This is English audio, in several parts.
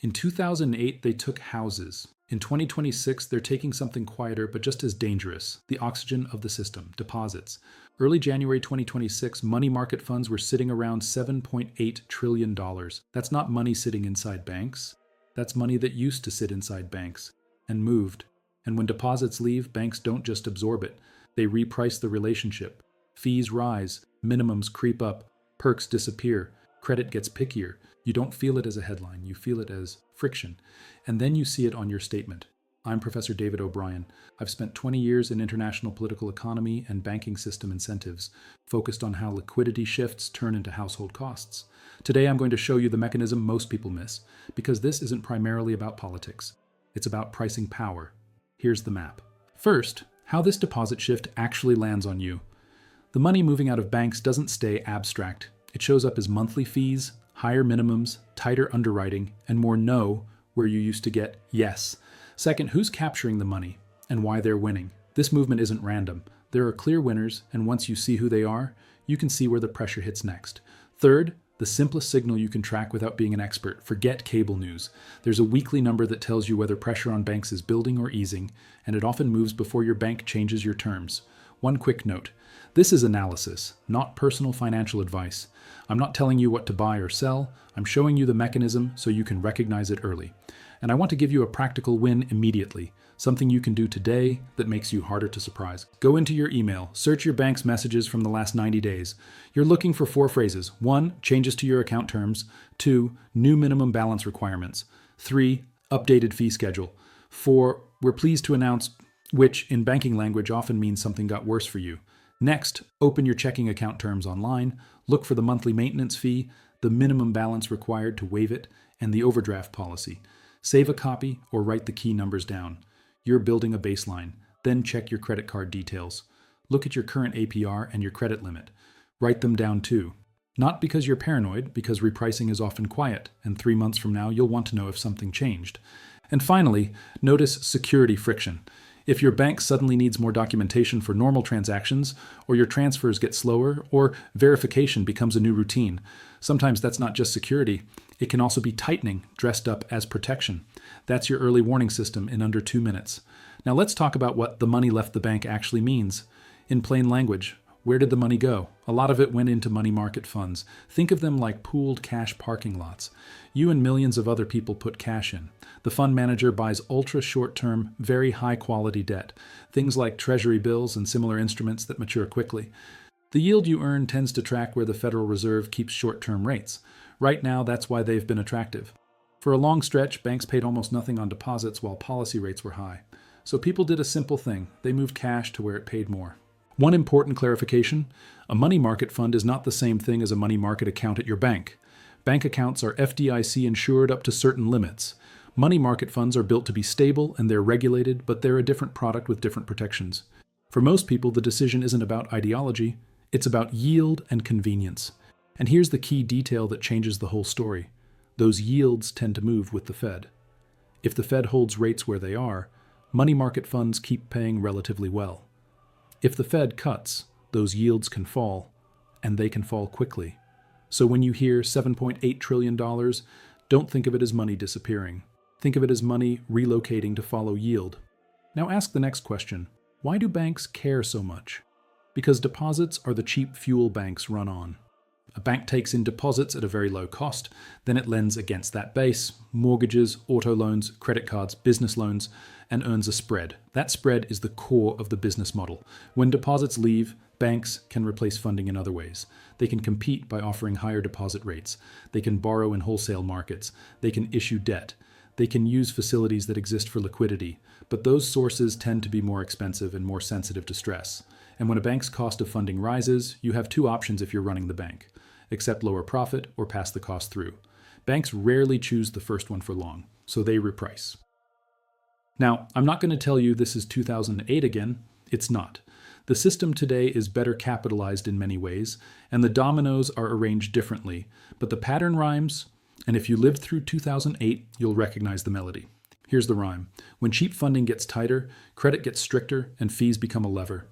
In 2008, they took houses. In 2026, they're taking something quieter but just as dangerous, the oxygen of the system, deposits. Early January 2026, money market funds were sitting around $7.8 trillion. That's not money sitting inside banks. That's money that used to sit inside banks and moved. And when deposits leave, banks don't just absorb it. They reprice the relationship. Fees rise, minimums creep up, perks disappear, credit gets pickier. You don't feel it as a headline, you feel it as friction. And then you see it on your statement. I'm Professor David O'Brien. I've spent 20 years in international political economy and banking system incentives, focused on how liquidity shifts turn into household costs. Today I'm going to show you the mechanism most people miss, because this isn't primarily about politics. It's about pricing power. Here's the map. First, how this deposit shift actually lands on you. The money moving out of banks doesn't stay abstract. It shows up as monthly fees, higher minimums, tighter underwriting, and more no where you used to get yes. Second, who's capturing the money and why they're winning? This movement isn't random. There are clear winners, and once you see who they are, you can see where the pressure hits next. Third, the simplest signal you can track without being an expert. Forget cable news. There's a weekly number that tells you whether pressure on banks is building or easing, and it often moves before your bank changes your terms. One quick note. This is analysis, not personal financial advice. I'm not telling you what to buy or sell. I'm showing you the mechanism so you can recognize it early. And I want to give you a practical win immediately, something you can do today that makes you harder to surprise. Go into your email, search your bank's messages from the last 90 days. You're looking for 4 phrases. 1, changes to your account terms. 2, new minimum balance requirements. 3, updated fee schedule. 4, we're pleased to announce, which in banking language often means something got worse for you. Next, open your checking account terms online, look for the monthly maintenance fee, the minimum balance required to waive it, and the overdraft policy. Save a copy or write the key numbers down. You're building a baseline. Then check your credit card details. Look at your current APR and your credit limit. Write them down too. Not because you're paranoid, because repricing is often quiet, and 3 months from now you'll want to know if something changed. And finally, notice security friction. If your bank suddenly needs more documentation for normal transactions, or your transfers get slower, or verification becomes a new routine, sometimes that's not just security. It can also be tightening, dressed up as protection. That's your early warning system in under 2 minutes. Now let's talk about what the money left the bank actually means. In plain language, where did the money go? A lot of it went into money market funds. Think of them like pooled cash parking lots. You and millions of other people put cash in. The fund manager buys ultra short-term, very high-quality debt, things like treasury bills and similar instruments that mature quickly. The yield you earn tends to track where the Federal Reserve keeps short-term rates. Right now, that's why they've been attractive. For a long stretch, banks paid almost nothing on deposits while policy rates were high. So people did a simple thing. They moved cash to where it paid more. One important clarification, a money market fund is not the same thing as a money market account at your bank. Bank accounts are FDIC insured up to certain limits. Money market funds are built to be stable and they're regulated, but they're a different product with different protections. For most people, the decision isn't about ideology, it's about yield and convenience. And here's the key detail that changes the whole story. Those yields tend to move with the Fed. If the Fed holds rates where they are, money market funds keep paying relatively well. If the Fed cuts, those yields can fall, and they can fall quickly. So when you hear $7.8 trillion, don't think of it as money disappearing. Think of it as money relocating to follow yield. Now ask the next question. Why do banks care so much? Because deposits are the cheap fuel banks run on. A bank takes in deposits at a very low cost, then it lends against that base, mortgages, auto loans, credit cards, business loans, and earns a spread. That spread is the core of the business model. When deposits leave, banks can replace funding in other ways. They can compete by offering higher deposit rates. They can borrow in wholesale markets. They can issue debt. They can use facilities that exist for liquidity. But those sources tend to be more expensive and more sensitive to stress. And when a bank's cost of funding rises, you have 2 options if you're running the bank. Accept lower profit or pass the cost through. Banks rarely choose the first one for long, so they reprice. Now, I'm not going to tell you this is 2008 again. It's not. The system today is better capitalized in many ways, and the dominoes are arranged differently, but the pattern rhymes, and if you lived through 2008, you'll recognize the melody. Here's the rhyme. When cheap funding gets tighter, credit gets stricter, and fees become a lever.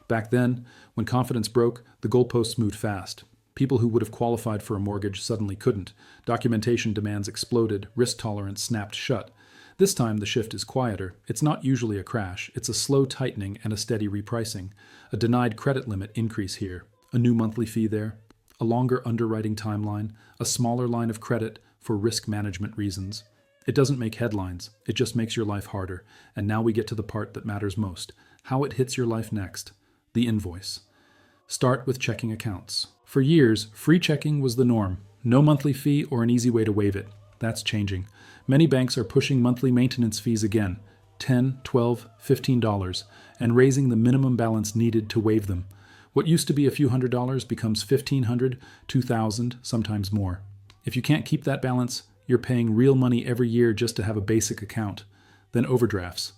Back then, when confidence broke, the goalposts moved fast. People who would have qualified for a mortgage suddenly couldn't. Documentation demands exploded, risk tolerance snapped shut. This time, the shift is quieter. It's not usually a crash. It's a slow tightening and a steady repricing. A denied credit limit increase here. A new monthly fee there. A longer underwriting timeline. A smaller line of credit for risk management reasons. It doesn't make headlines. It just makes your life harder. And now we get to the part that matters most. How it hits your life next. The invoice. Start with checking accounts. For years, free checking was the norm. No monthly fee or an easy way to waive it. That's changing. Many banks are pushing monthly maintenance fees again, $10, $12, $15, and raising the minimum balance needed to waive them. What used to be a few $100s becomes $1,500, $2,000, sometimes more. If you can't keep that balance, you're paying real money every year just to have a basic account. Then overdrafts.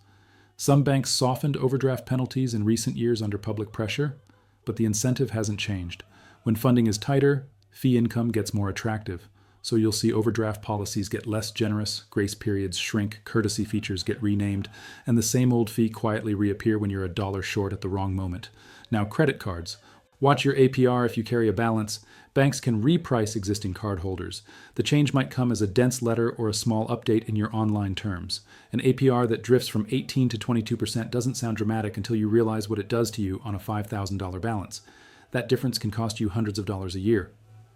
Some banks softened overdraft penalties in recent years under public pressure, but the incentive hasn't changed. When funding is tighter, fee income gets more attractive. So you'll see overdraft policies get less generous, grace periods shrink, courtesy features get renamed, and the same old fee quietly reappear when you're $1 short at the wrong moment. Now, credit cards. Watch your APR if you carry a balance. Banks can reprice existing cardholders. The change might come as a dense letter or a small update in your online terms. An APR that drifts from 18 to 22% doesn't sound dramatic until you realize what it does to you on a $5,000 balance. That difference can cost you hundreds of dollars a year.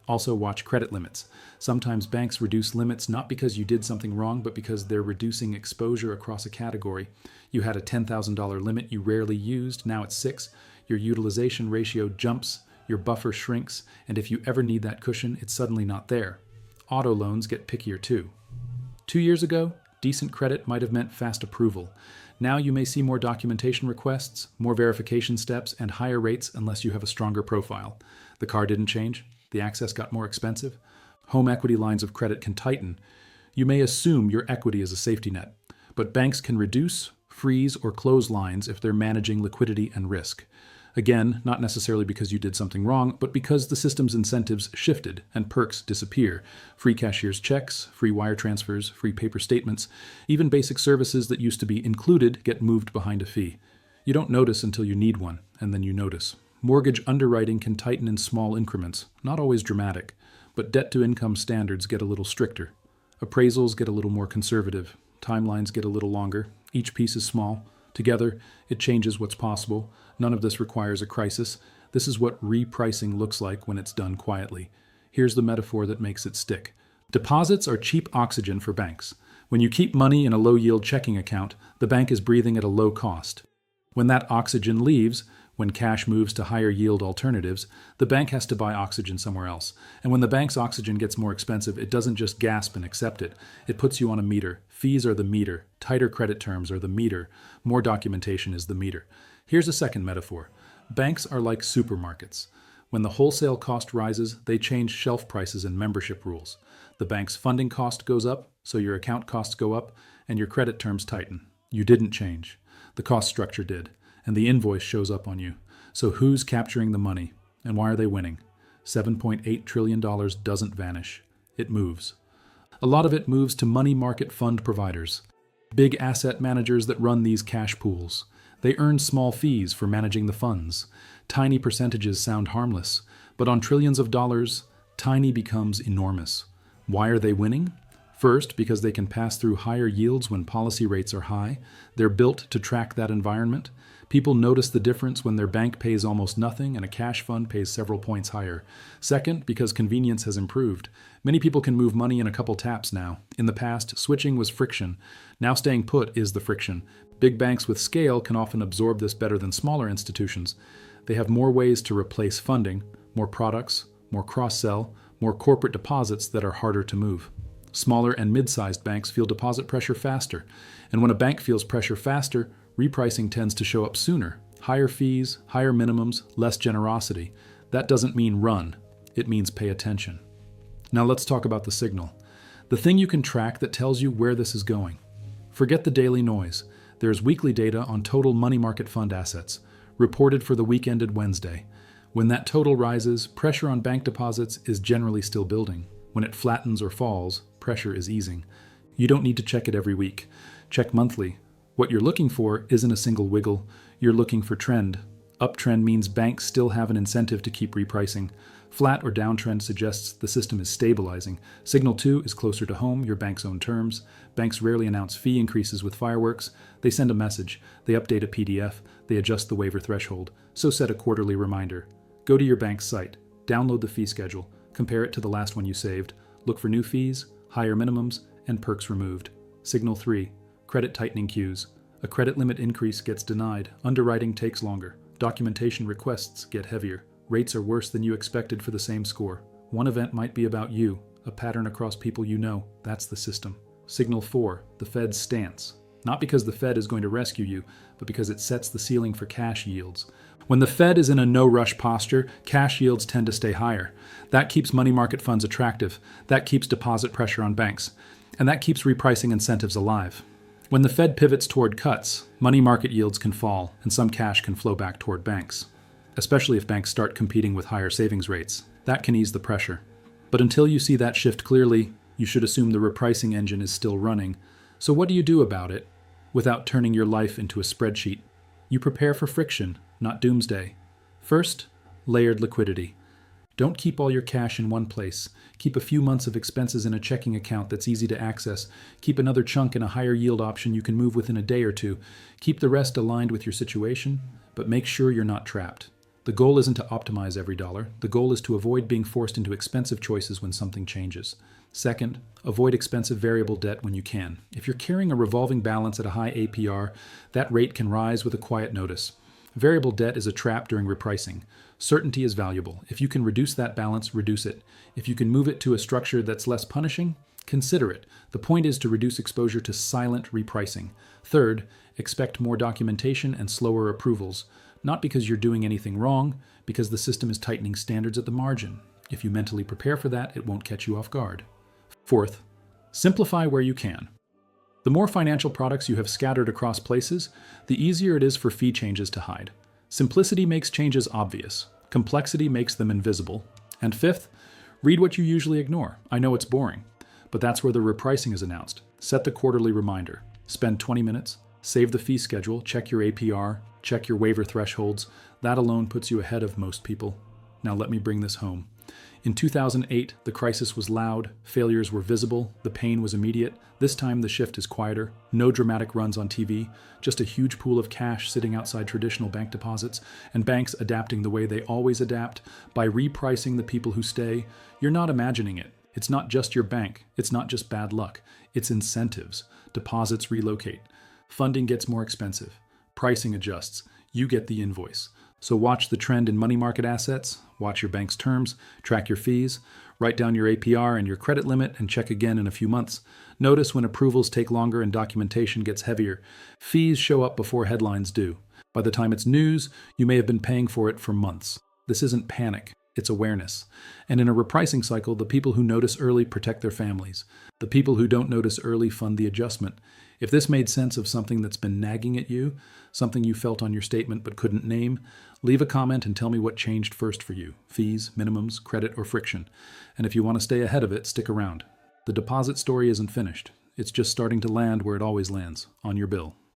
Also watch credit limits. Sometimes banks reduce limits not because you did something wrong, but because they're reducing exposure across a category. You had a $10,000 limit you rarely used, now it's $6,000. Your utilization ratio jumps, your buffer shrinks, and if you ever need that cushion, it's suddenly not there. Auto loans get pickier too. 2 years ago, decent credit might have meant fast approval. Now you may see more documentation requests, more verification steps, and higher rates unless you have a stronger profile. The car didn't change. The access got more expensive. Home equity lines of credit can tighten. You may assume your equity is a safety net, but banks can reduce, freeze, or close lines if they're managing liquidity and risk. Again, not necessarily because you did something wrong, but because the system's incentives shifted and perks disappear. Free cashier's checks, free wire transfers, free paper statements, even basic services that used to be included get moved behind a fee. You don't notice until you need one, and then you notice. Mortgage underwriting can tighten in small increments, not always dramatic, but debt-to-income standards get a little stricter. Appraisals get a little more conservative. Timelines get a little longer. Each piece is small. Together, it changes what's possible. None of this requires a crisis. This is what repricing looks like when it's done quietly. Here's the metaphor that makes it stick. Deposits are cheap oxygen for banks. When you keep money in a low-yield checking account, the bank is breathing at a low cost. When that oxygen leaves, when cash moves to higher yield alternatives, the bank has to buy oxygen somewhere else. And when the bank's oxygen gets more expensive, it doesn't just gasp and accept it. It puts you on a meter. Fees are the meter. Tighter credit terms are the meter. More documentation is the meter. Here's a second metaphor. Banks are like supermarkets. When the wholesale cost rises, they change shelf prices and membership rules. The bank's funding cost goes up, so your account costs go up, and your credit terms tighten. You didn't change. The cost structure did. And the invoice shows up on you. So who's capturing the money? And why are they winning? $7.8 trillion doesn't vanish. It moves. A lot of it moves to money market fund providers, big asset managers that run these cash pools. They earn small fees for managing the funds. Tiny percentages sound harmless, but on trillions of dollars, tiny becomes enormous. Why are they winning? First, because they can pass through higher yields when policy rates are high. They're built to track that environment. People notice the difference when their bank pays almost nothing and a cash fund pays several points higher. Second, because convenience has improved. Many people can move money in a couple taps now. In the past, switching was friction. Now staying put is the friction. Big banks with scale can often absorb this better than smaller institutions. They have more ways to replace funding, more products, more cross-sell, more corporate deposits that are harder to move. Smaller and mid-sized banks feel deposit pressure faster. And when a bank feels pressure faster, repricing tends to show up sooner. Higher fees, higher minimums, less generosity. That doesn't mean run. It means pay attention. Now let's talk about the signal. The thing you can track that tells you where this is going. Forget the daily noise. There's weekly data on total money market fund assets, reported for the week ended Wednesday. When that total rises, pressure on bank deposits is generally still building. When it flattens or falls, pressure is easing. You don't need to check it every week. Check monthly. What you're looking for isn't a single wiggle. You're looking for trend. Uptrend means banks still have an incentive to keep repricing. Flat or downtrend suggests the system is stabilizing. Signal 2 is closer to home, your bank's own terms. Banks rarely announce fee increases with fireworks. They send a message, they update a PDF, they adjust the waiver threshold. So set a quarterly reminder. Go to your bank's site, download the fee schedule, compare it to the last one you saved, look for new fees, higher minimums, and perks removed. Signal 3, credit tightening cues. A credit limit increase gets denied, underwriting takes longer, documentation requests get heavier, rates are worse than you expected for the same score. One event might be about you, a pattern across people you know. That's the system. Signal 4, the Fed's stance. Not because the Fed is going to rescue you, but because it sets the ceiling for cash yields. When the Fed is in a no-rush posture, cash yields tend to stay higher. That keeps money market funds attractive. That keeps deposit pressure on banks. And that keeps repricing incentives alive. When the Fed pivots toward cuts, money market yields can fall, and some cash can flow back toward banks. Especially if banks start competing with higher savings rates. That can ease the pressure. But until you see that shift clearly, you should assume the repricing engine is still running. So what do you do about it without turning your life into a spreadsheet? You prepare for friction, not doomsday. First, layered liquidity. Don't keep all your cash in one place. Keep a few months of expenses in a checking account that's easy to access. Keep another chunk in a higher yield option you can move within a day or two. Keep the rest aligned with your situation, but make sure you're not trapped. The goal isn't to optimize every dollar. The goal is to avoid being forced into expensive choices when something changes. Second, avoid expensive variable debt when you can. If you're carrying a revolving balance at a high APR, that rate can rise with a quiet notice. Variable debt is a trap during repricing. Certainty is valuable. If you can reduce that balance, reduce it. If you can move it to a structure that's less punishing, consider it. The point is to reduce exposure to silent repricing. Third, expect more documentation and slower approvals. Not because you're doing anything wrong, because the system is tightening standards at the margin. If you mentally prepare for that, it won't catch you off guard. Fourth, simplify where you can. The more financial products you have scattered across places, the easier it is for fee changes to hide. Simplicity makes changes obvious. Complexity makes them invisible. And fifth, read what you usually ignore. I know it's boring, but that's where the repricing is announced. Set the quarterly reminder. Spend 20 minutes, save the fee schedule, check your APR, check your waiver thresholds. That alone puts you ahead of most people. Now let me bring this home. In 2008, the crisis was loud, failures were visible, the pain was immediate. This time the shift is quieter, no dramatic runs on TV, just a huge pool of cash sitting outside traditional bank deposits, and banks adapting the way they always adapt by repricing the people who stay. You're not imagining it. It's not just your bank. It's not just bad luck. It's incentives. Deposits relocate. Funding gets more expensive. Pricing adjusts. You get the invoice. So watch the trend in money market assets, watch your bank's terms, track your fees, write down your APR and your credit limit, and check again in a few months. Notice when approvals take longer and documentation gets heavier. Fees show up before headlines do. By the time it's news, you may have been paying for it for months. This isn't panic, it's awareness. And in a repricing cycle, the people who notice early protect their families. The people who don't notice early fund the adjustment. If this made sense of something that's been nagging at you, something you felt on your statement but couldn't name, leave a comment and tell me what changed first for you: fees, minimums, credit, or friction. And if you want to stay ahead of it, stick around. The deposit story isn't finished. It's just starting to land where it always lands, on your bill.